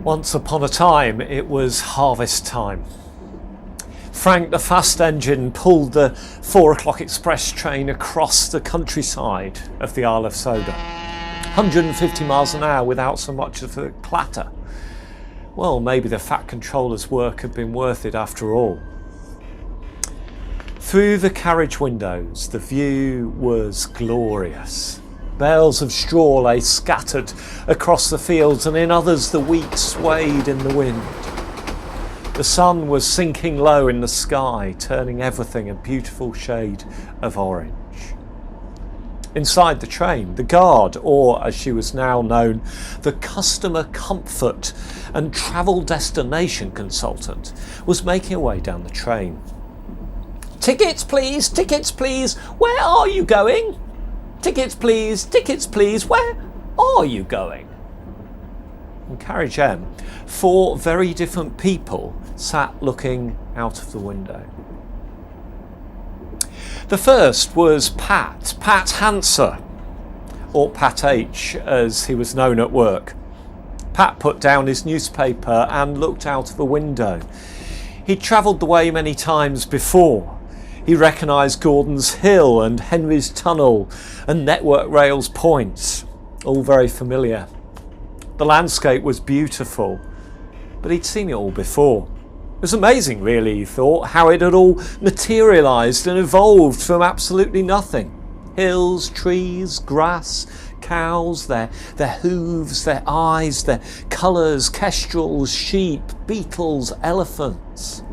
Once upon a time, it was harvest time. Frank, the fast engine, pulled the 4 o'clock express train across the countryside of the Isle of Soda. 150 miles an hour without so much as a clatter. Well, maybe the Fat Controller's work had been worth it after all. Through the carriage windows, the view was glorious. Bales of straw lay scattered across the fields, and in others the wheat swayed in the wind. The sun was sinking low in the sky, turning everything a beautiful shade of orange. Inside the train, the guard, or as she was now known, the customer comfort and travel destination consultant, was making her way down the train. "Tickets please, where are you going? Tickets please, where are you going?" In carriage M, 4 very different people sat looking out of the window. The first was Pat Hanser, or Pat H as he was known at work. Pat put down his newspaper and looked out of a window. He'd travelled the way many times before. He recognised Gordon's Hill and Henry's Tunnel and Network Rail's points, all very familiar. The landscape was beautiful, but he'd seen it all before. It was amazing, really, he thought, how it had all materialised and evolved from absolutely nothing. Hills, trees, grass, cows, their hooves, their eyes, their colours, kestrels, sheep, beetles, elephants.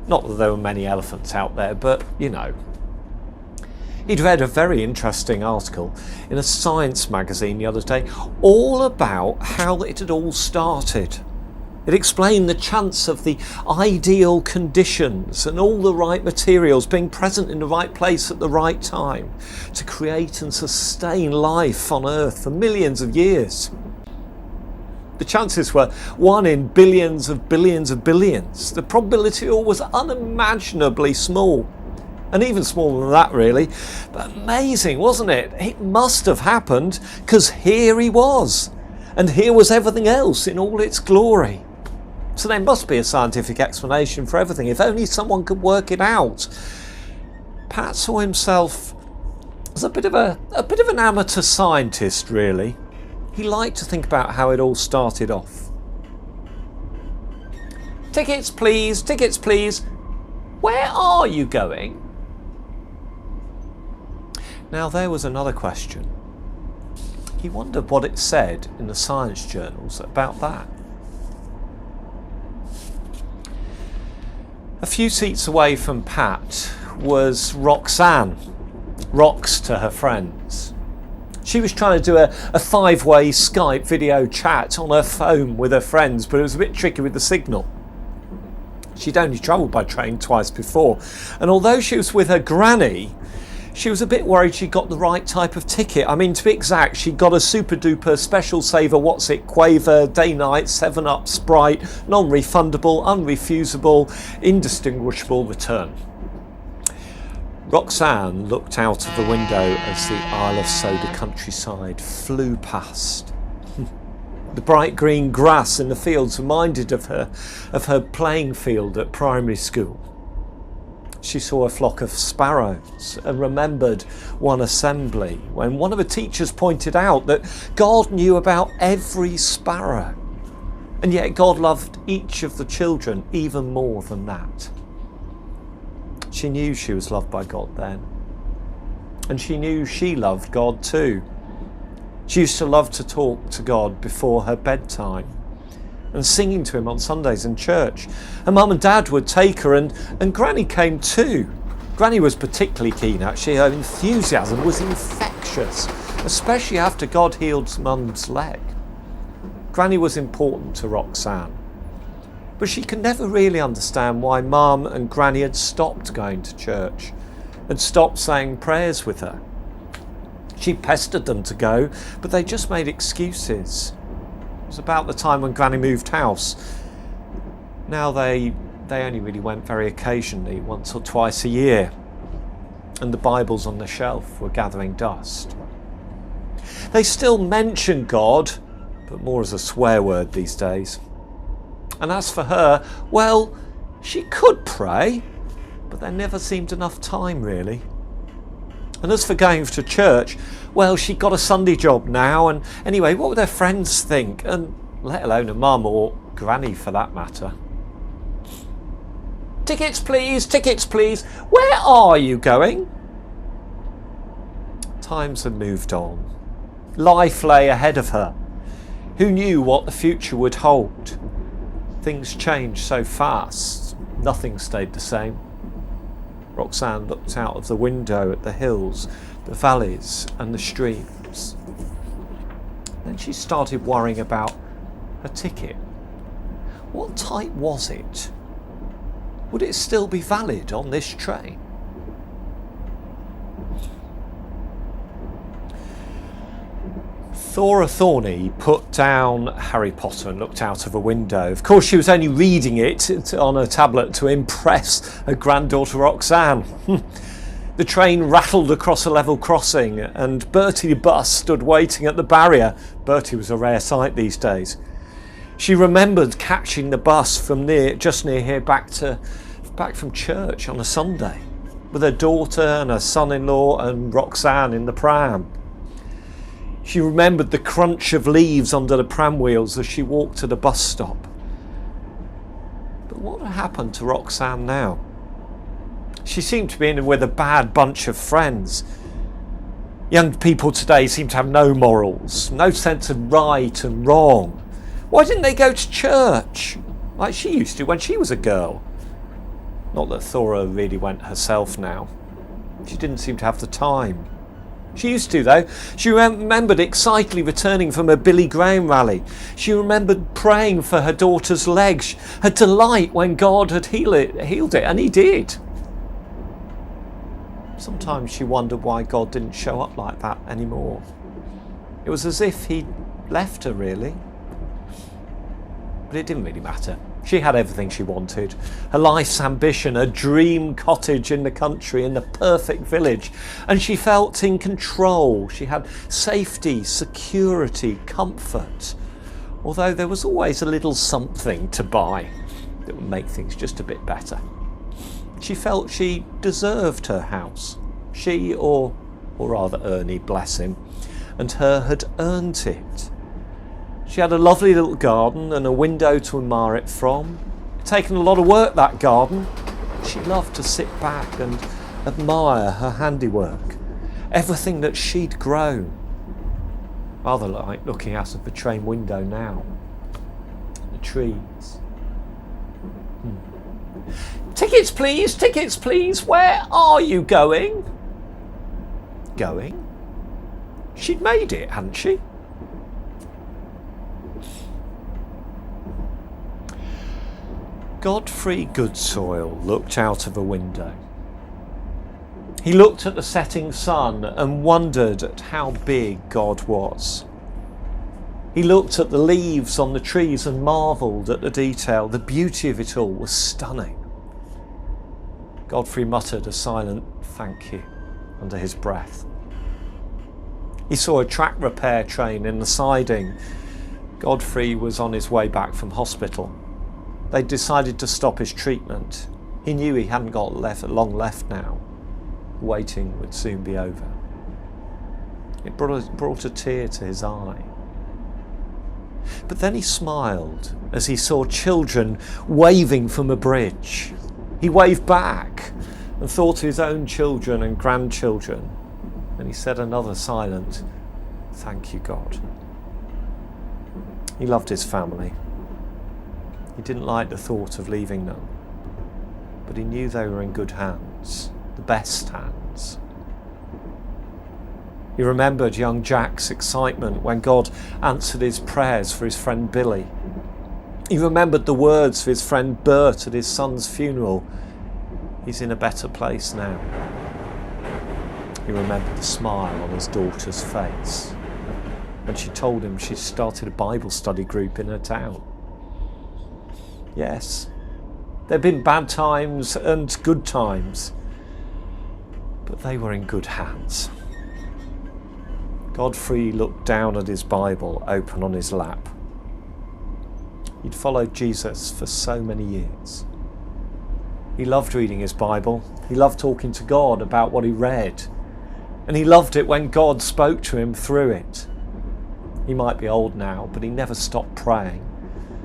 Not that there were many elephants out there, but you know. He'd read a very interesting article in a science magazine the other day, all about how it had all started. It explained the chance of the ideal conditions and all the right materials being present in the right place at the right time to create and sustain life on Earth for millions of years. The chances were 1 in billions of billions of billions. The probability was unimaginably small. And even smaller than that, really. But amazing, wasn't it? It must have happened, because here he was. And here was everything else in all its glory. So there must be a scientific explanation for everything, if only someone could work it out. Pat saw himself as a bit of an amateur scientist, really. He liked to think about how it all started off. Tickets please. Where are you going?" Now there was another question. He wondered what it said in the science journals about that. A few seats away from Pat was Roxanne, Rox to her friends. She was trying to do a 5-way Skype video chat on her phone with her friends, but it was a bit tricky with the signal. She'd only travelled by train twice before, and although she was with her granny, she was a bit worried she got the right type of ticket. I mean, to be exact, she got a super duper special saver Quaver, day-night, 7-Up, Sprite, non-refundable, unrefusable, indistinguishable return. Roxanne looked out of the window as the Isle of Soda countryside flew past. The bright green grass in the fields reminded of her playing field at primary school. She saw a flock of sparrows and remembered one assembly when one of the teachers pointed out that God knew about every sparrow, and yet God loved each of the children even more than that. She knew she was loved by God then, and she knew she loved God too. She used to love to talk to God before her bedtime and singing to him on Sundays in church. Her mum and dad would take her, and Granny came too. Granny was particularly keen, actually. Her enthusiasm was infectious, especially after God healed Mum's leg. Granny was important to Roxanne, but she could never really understand why Mum and Granny had stopped going to church and stopped saying prayers with her. She pestered them to go, but they just made excuses. It was about the time when Granny moved house. Now they only really went very occasionally, once or twice a year, and the Bibles on the shelf were gathering dust. They still mention God, but more as a swear word these days. And as for her, well, she could pray, but there never seemed enough time, really. And as for going to church, well, she got a Sunday job now, and anyway, what would her friends think? And let alone a mum or granny for that matter. Tickets please, tickets please. Where are you going? Times had moved on. Life lay ahead of her. Who knew what the future would hold? Things changed so fast, nothing stayed the same. Roxanne looked out of the window at the hills, the valleys and the streams. Then she started worrying about her ticket. What type was it? Would it still be valid on this train? Thora Thorney put down Harry Potter and looked out of a window. Of course, she was only reading it on a tablet to impress her granddaughter Roxanne. The train rattled across a level crossing and Bertie the bus stood waiting at the barrier. Bertie was a rare sight these days. She remembered catching the bus from just near here back from church on a Sunday with her daughter and her son-in-law and Roxanne in the pram. She remembered the crunch of leaves under the pram wheels as she walked to the bus stop. But what had happened to Roxanne now? She seemed to be in with a bad bunch of friends. Young people today seem to have no morals, no sense of right and wrong. Why didn't they go to church like she used to when she was a girl? Not that Thora really went herself now. She didn't seem to have the time. She used to, though. She remembered excitedly returning from a Billy Graham rally. She remembered praying for her daughter's legs, her delight when God had healed it, and he did. Sometimes she wondered why God didn't show up like that anymore. It was as if he'd left her, really. But it didn't really matter. She had everything she wanted. Her life's ambition, a dream cottage in the country, in the perfect village. And she felt in control. She had safety, security, comfort. Although there was always a little something to buy that would make things just a bit better. She felt she deserved her house. She, or rather Ernie, bless him, and her had earned it. She had a lovely little garden and a window to admire it from. It'd taken a lot of work, that garden. She loved to sit back and admire her handiwork, everything that she'd grown. Rather like looking out of the train window now. The trees. Tickets please, tickets please. Where are you going? Going? She'd made it, hadn't she? Godfrey Goodsoil looked out of a window. He looked at the setting sun and wondered at how big God was. He looked at the leaves on the trees and marvelled at the detail. The beauty of it all was stunning. Godfrey muttered a silent thank you under his breath. He saw a track repair train in the siding. Godfrey was on his way back from hospital. They'd decided to stop his treatment. He knew he hadn't got long left now. The waiting would soon be over. It brought a tear to his eye. But then he smiled as he saw children waving from a bridge. He waved back and thought of his own children and grandchildren. And he said another silent, thank you, God. He loved his family. He didn't like the thought of leaving them, but he knew they were in good hands, the best hands. He remembered young Jack's excitement when God answered his prayers for his friend Billy. He remembered the words of his friend Bert at his son's funeral. He's in a better place now. He remembered the smile on his daughter's face when she told him she'd started a Bible study group in her town. Yes, there'd been bad times and good times, but they were in good hands. Godfrey looked down at his Bible open on his lap. He'd followed Jesus for so many years. He loved reading his Bible. He loved talking to God about what he read. And he loved it when God spoke to him through it. He might be old now, but he never stopped praying,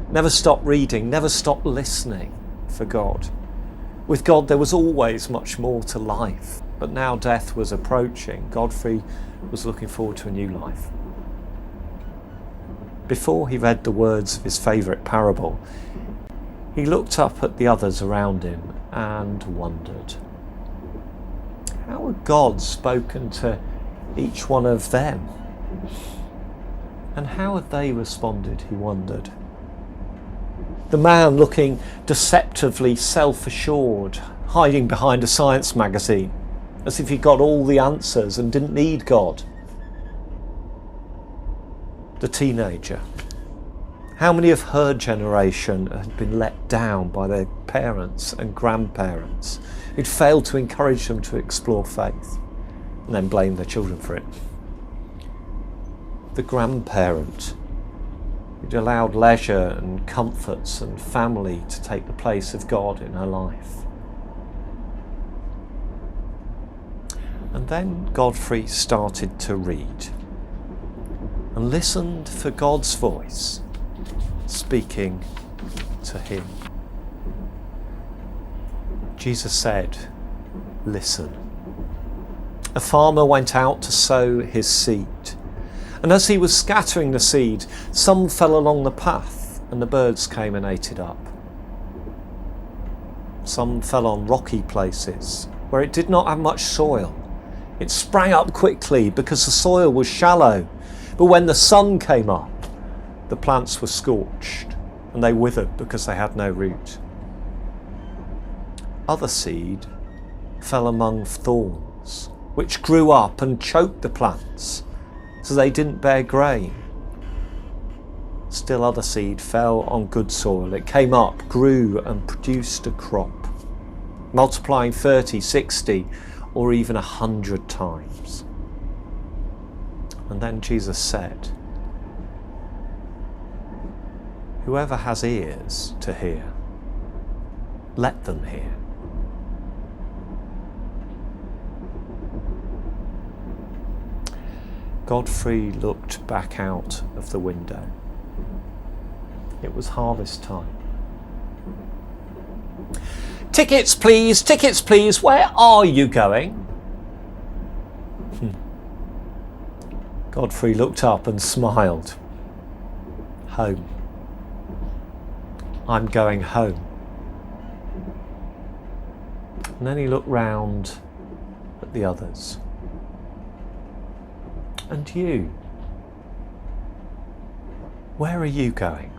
never stopped reading, never stopped listening for God. With God, there was always much more to life. But now death was approaching. Godfrey was looking forward to a new life. Before he read the words of his favourite parable, he looked up at the others around him and wondered, how had God spoken to each one of them? And how had they responded, he wondered. The man looking deceptively self-assured, hiding behind a science magazine, as if he got all the answers and didn't need God. The teenager. How many of her generation had been let down by their parents and grandparents who'd failed to encourage them to explore faith and then blame their children for it? The grandparent who'd allowed leisure and comforts and family to take the place of God in her life. And then Godfrey started to read and listened for God's voice speaking to him. Jesus said, "Listen. A farmer went out to sow his seed. And as he was scattering the seed, some fell along the path, and the birds came and ate it up. Some fell on rocky places, where it did not have much soil. It sprang up quickly because the soil was shallow. But when the sun came up, the plants were scorched, and they withered because they had no root. Other seed fell among thorns, which grew up and choked the plants, so they didn't bear grain. Still other seed fell on good soil. It came up, grew, and produced a crop, multiplying 30, 60, or even 100 times." And then Jesus said, "Whoever has ears to hear, let them hear." Godfrey looked back out of the window. It was harvest time. Tickets please, where are you going?" Godfrey looked up and smiled. "Home. I'm going home." And then he looked round at the others. "And you? Where are you going?"